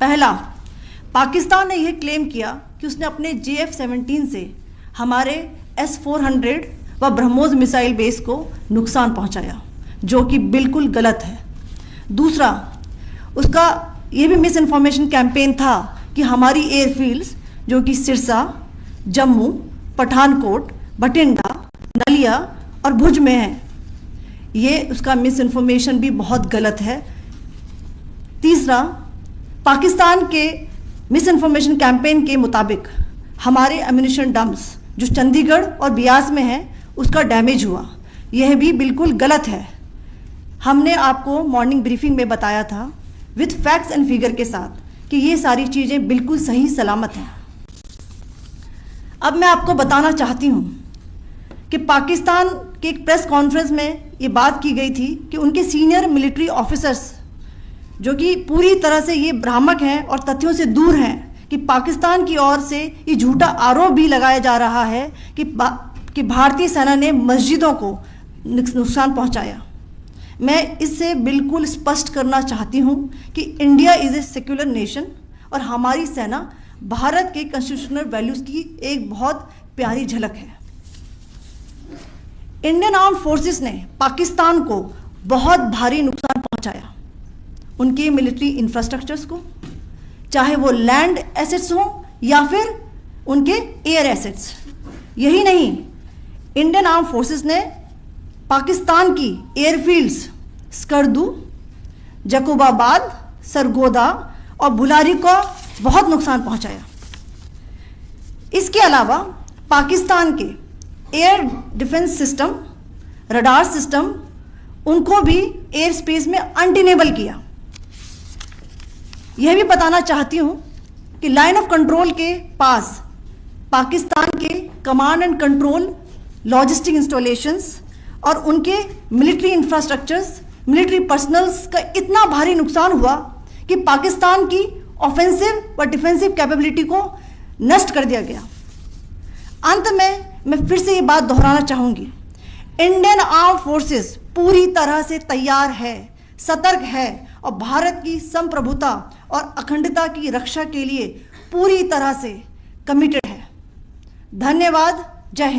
पहला, पाकिस्तान ने यह क्लेम किया कि उसने अपने JF-17 से हमारे S-400 व ब्रह्मोस मिसाइल बेस को नुकसान पहुंचाया, जो कि बिल्कुल गलत है। दूसरा, उसका यह भी मिस इन्फॉर्मेशन कैंपेन था कि हमारी एयरफील्ड्स जो कि सिरसा, जम्मू, पठानकोट, बठिंडा, नलिया और भुज में है, ये उसका मिस इन्फॉर्मेशन भी बहुत गलत है। तीसरा, पाकिस्तान के मिस इन्फॉर्मेशन कैंपेन के मुताबिक हमारे एम्यूनिशन डम्प्स जो चंडीगढ़ और बियास में है उसका डैमेज हुआ, यह भी बिल्कुल गलत है। हमने आपको मॉर्निंग ब्रीफिंग में बताया था विथ फैक्ट्स एंड फिगर के साथ कि ये सारी चीज़ें बिल्कुल सही सलामत हैं। अब मैं आपको बताना चाहती हूँ कि पाकिस्तान के एक प्रेस कॉन्फ्रेंस में ये बात की गई थी कि उनके सीनियर मिलिट्री ऑफिसर्स जो कि पूरी तरह से ये भ्रामक हैं और तथ्यों से दूर हैं कि पाकिस्तान की ओर से ये झूठा आरोप भी लगाया जा रहा है कि भारतीय सेना ने मस्जिदों को नुकसान पहुंचाया। मैं इससे बिल्कुल स्पष्ट करना चाहती हूं कि India is a secular nation और हमारी सेना भारत के कॉन्स्टिट्यूशनल वैल्यूज़ की एक बहुत प्यारी झलक है। इंडियन आर्म्ड फोर्सेस ने पाकिस्तान को बहुत भारी नुकसान पहुंचाया, उनके मिलिट्री इंफ्रास्ट्रक्चर्स को, चाहे वो लैंड एसेट्स हों या फिर उनके एयर एसेट्स। यही नहीं, इंडियन आर्म्ड फोर्सेस ने पाकिस्तान की एयरफील्ड्स स्कर्दू, जकोबाबाद, सरगोदा और बुलारी को बहुत नुकसान पहुंचाया। इसके अलावा पाकिस्तान के air defence system, radar system, उनको भी एयर स्पेस में अनटेनेबल किया। यह भी बताना चाहती हूं कि लाइन ऑफ कंट्रोल के पास पाकिस्तान के command and control logistic installations और उनके मिलिट्री इंफ्रास्ट्रक्चर्स, मिलिट्री पर्सनल्स का इतना भारी नुकसान हुआ कि पाकिस्तान की ऑफेंसिव व डिफेंसिव कैपेबिलिटी को नष्ट कर दिया गया। अंत में मैं फिर से ये बात दोहराना चाहूँगी, इंडियन आर्म्ड फोर्सेस पूरी तरह से तैयार है, सतर्क है और भारत की संप्रभुता और अखंडता की रक्षा के लिए पूरी तरह से कमिटेड है। धन्यवाद। जय हिंद।